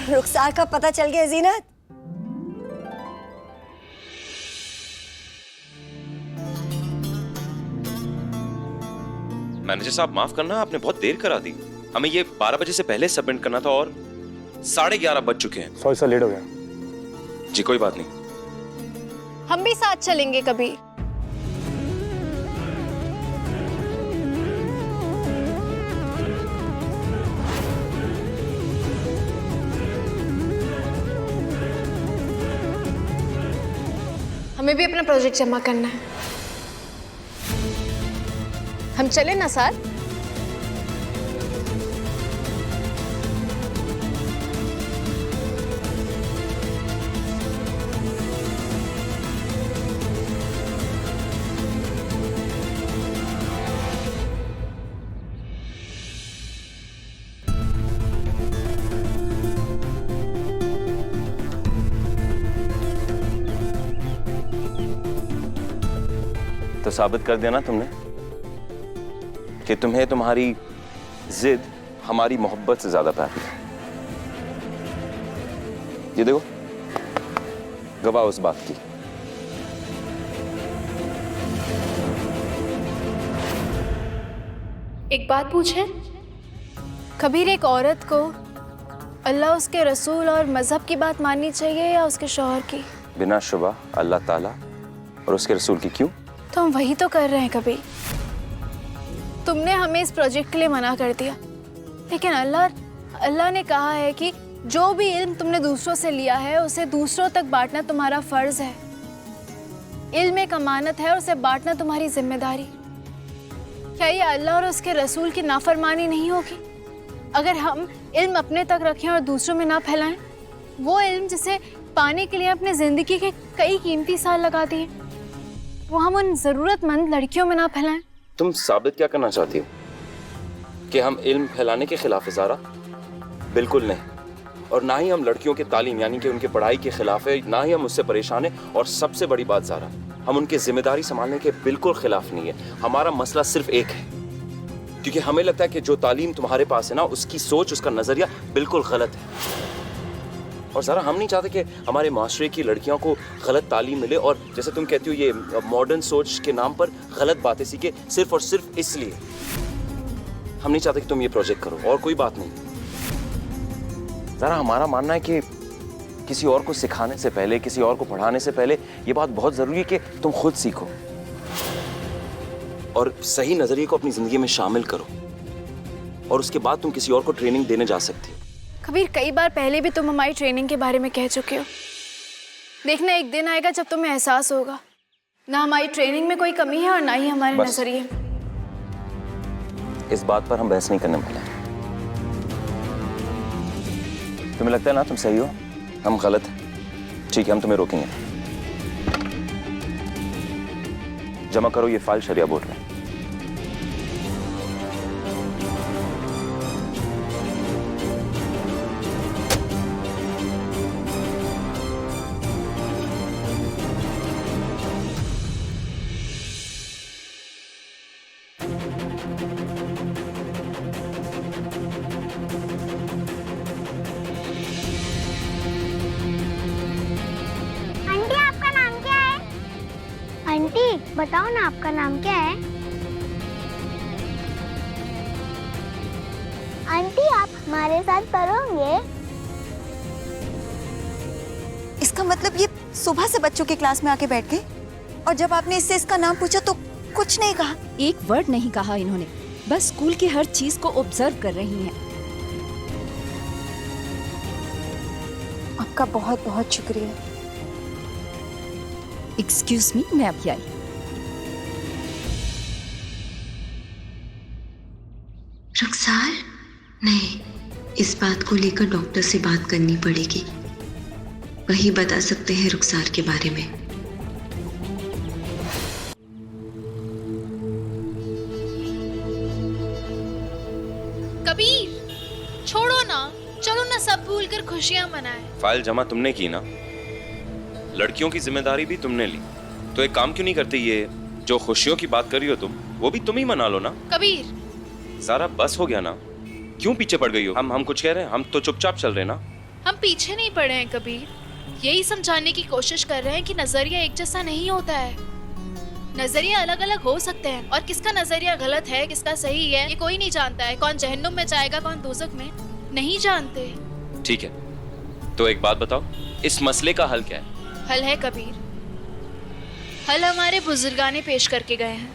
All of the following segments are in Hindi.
रुखसार का पता चल गया जीनत? मैनेजर साहब माफ करना, आपने बहुत देर करा दी। हमें ये 12 बजे से पहले सबमिट करना था और 11:30 बज चुके हैं। सॉरी सर, लेट हो गया। जी कोई बात नहीं। हम भी साथ चलेंगे कभी। हमें भी अपना प्रोजेक्ट जमा करना है। हम चले ना साथ? तो साबित कर दिया ना तुमने कि तुम्हें तुम्हारी जिद हमारी मोहब्बत से ज्यादा प्यारी है। ये देखो, गवाह उस बात की। एक बात पूछे कबीर, एक औरत को अल्लाह, उसके रसूल और मजहब की बात माननी चाहिए या उसके शौहर की? बिना शुबा अल्लाह ताला और उसके रसूल की। क्यों? तो हम वही तो कर रहे हैं कबीर। तुमने हमें इस प्रोजेक्ट के लिए मना कर दिया, लेकिन अल्लाह ने कहा है कि जो भी इल्म तुमने दूसरों से लिया है उसे दूसरों तक बांटना तुम्हारा फर्ज है। इल्म एक अमानत है और उसे बांटना तुम्हारी जिम्मेदारी। क्या ये अल्लाह और उसके रसूल की नाफरमानी नहीं होगी अगर हम इल्म अपने तक रखें और दूसरों में ना फैलाएं? वो इल्म जिसे पाने के लिए अपने जिंदगी के कई कीमती साल लगा दिए, वो हम उन जरूरतमंद लड़कियों में ना फैलाएं। तुम साबित क्या करना चाहती हो कि हम इल्म फैलाने के खिलाफ है ज़ारा? बिल्कुल नहीं। और ना ही हम लड़कियों के तालीम यानी कि उनके पढ़ाई के खिलाफ है, ना ही हम उससे परेशान हैं। और सबसे बड़ी बात ज़ारा, हम उनकी जिम्मेदारी संभालने के बिल्कुल खिलाफ नहीं है। हमारा मसला सिर्फ एक है, क्योंकि हमें लगता है कि जो तालीम तुम्हारे पास है ना, उसकी सोच, उसका नजरिया बिल्कुल गलत है। और ज़रा हम नहीं चाहते कि हमारे माशरे की लड़कियों को गलत तालीम मिले और जैसे तुम कहती हो ये मॉडर्न सोच के नाम पर गलत बातें सीखे, सिर्फ और सिर्फ इसलिए हम नहीं चाहते कि तुम ये प्रोजेक्ट करो। और कोई बात नहीं। ज़रा हमारा मानना है कि किसी और को सिखाने से पहले, किसी और को पढ़ाने से पहले ये बात बहुत ज़रूरी है कि तुम खुद सीखो और सही नज़रिए को अपनी ज़िंदगी में शामिल करो, और उसके बाद तुम किसी और को ट्रेनिंग देने जा सकती हो। कबीर, कई बार पहले भी तुम हमारी ट्रेनिंग के बारे में कह चुके हो। देखना एक दिन आएगा जब तुम्हें एहसास होगा ना हमारी ट्रेनिंग में कोई कमी है और ना ही हमारे नजरिए। इस बात पर हम बहस नहीं करने वाले। तुम्हें लगता है ना तुम सही हो, हम गलत हैं? ठीक है, हम तुम्हें रोकेंगे। जमा करो ये फाइल शरिया बोर्ड में। आंटी बताओ ना, आपका नाम क्या है? आंटी आप हमारे साथ पढ़ोगे? इसका मतलब ये सुबह से बच्चों की क्लास में आके बैठ गए और जब आपने इससे इसका नाम पूछा तो कुछ नहीं कहा। एक वर्ड नहीं कहा इन्होंने, बस स्कूल की हर चीज को ऑब्जर्व कर रही हैं। आपका बहुत बहुत शुक्रिया। एक्सक्यूज मी, मैं अभी आई। रुखसार? नहीं, इस बात को लेकर डॉक्टर से बात करनी पड़ेगी। वही बता सकते हैं रुखसार के बारे में। कबीर छोड़ो ना, चलो ना सब भूल कर खुशियां मनाएं। फाइल जमा तुमने की ना, लड़कियों की जिम्मेदारी भी तुमने ली, तो एक काम क्यों नहीं करती? ये जो खुशियों की बात कर रही हो तुम, वो भी तुम ही मना लो ना। कबीर सारा बस हो गया ना, क्यों पीछे पड़ गई हो? हम कुछ कह रहे हैं? हम तो चुपचाप चल रहे हैं ना। हम पीछे नहीं पड़े हैं कबीर। यही समझाने की कोशिश कर रहे हैं कि नजरिया एक जैसा नहीं होता है। नजरिया अलग अलग हो सकते हैं और किसका नजरिया गलत है किसका सही है ये कोई नहीं जानता है। कौन जहन्नुम में जाएगा कौन दोज़ख में, नहीं जानते। ठीक है, तो एक बात बताओ, इस मसले का हल क्या है? हल है कबीर, हल हमारे बुजुर्गाने पेश करके गए हैं।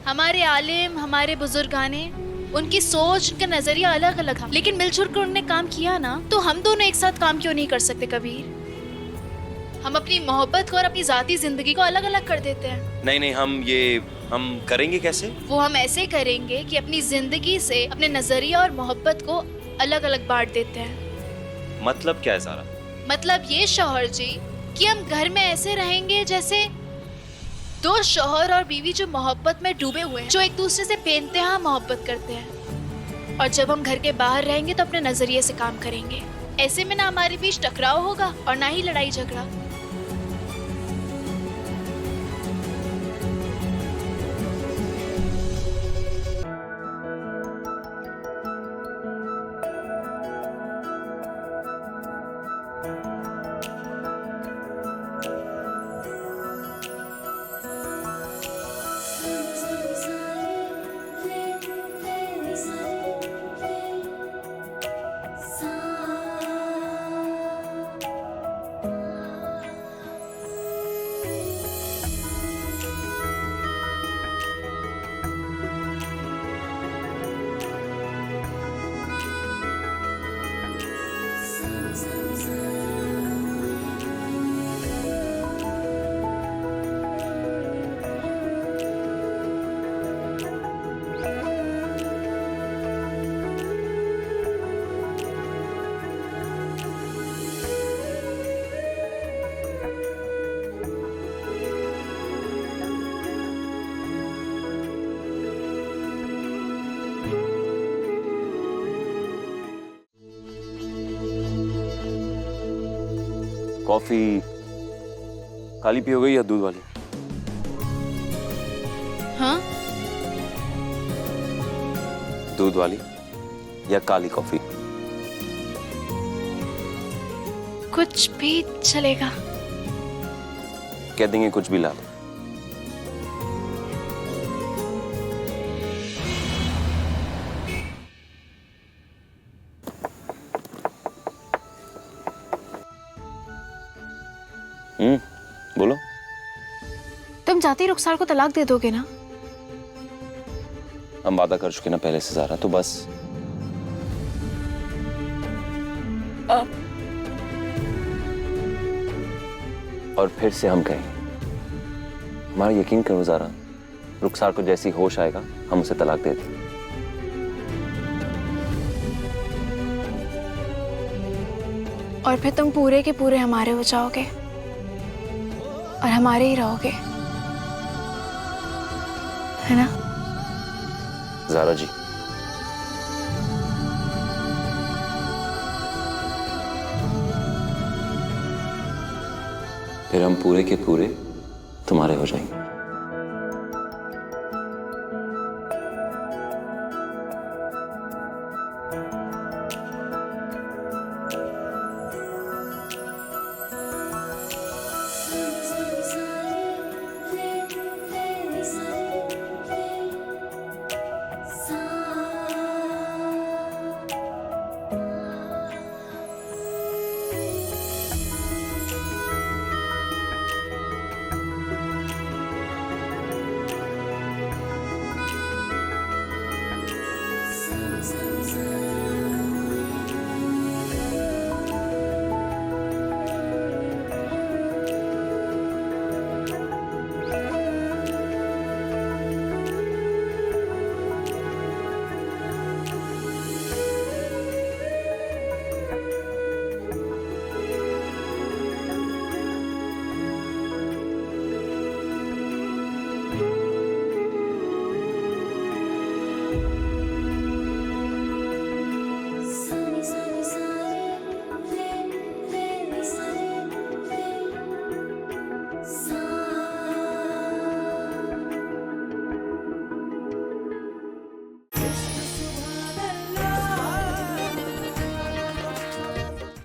हमारे आलिम, हमारे बुजुर्गाने, उनकी सोच, उनका नजरिया अलग अलग है, लेकिन मिलजुल कर उन्होंने काम किया ना, तो हम दोनों एक साथ काम क्यों नहीं कर सकते कबीर? हम अपनी मोहब्बत को और अपनी जाती जिंदगी को अलग अलग कर देते हैं। नहीं, हम करेंगे कैसे? वो हम ऐसे करेंगे कि अपनी जिंदगी से अपने नजरिया और मोहब्बत को अलग अलग बांट देते हैं। मतलब क्या है ज़ारा? मतलब ये शौहर जी कि हम घर में ऐसे रहेंगे जैसे दो शौहर और बीवी जो मोहब्बत में डूबे हुए हैं, जो एक दूसरे से बेइंतहा मोहब्बत करते हैं। और जब हम घर के बाहर रहेंगे तो अपने नजरिए से काम करेंगे। ऐसे में ना हमारे बीच टकराव होगा और ना ही लड़ाई झगड़ा। कॉफी काली पियोगे या दूध वाली? हाँ, दूध वाली या काली कॉफी? कुछ भी चलेगा। कह देंगे कुछ भी ला दो। बोलो। तुम जाते ही रुखसार को तलाक दे दोगे ना? हम वादा कर चुके ना पहले से ज़ारा, तो बस। और फिर से हम कहेंगे, हमारा यकीन करो ज़ारा, रुखसार को जैसी होश आएगा हम उसे तलाक दे देंगे। और फिर तुम पूरे के पूरे हमारे हो जाओगे और हमारे ही रहोगे, है ना ज़ारा जी? फिर हम पूरे के पूरे तुम्हारे हो जाएंगे।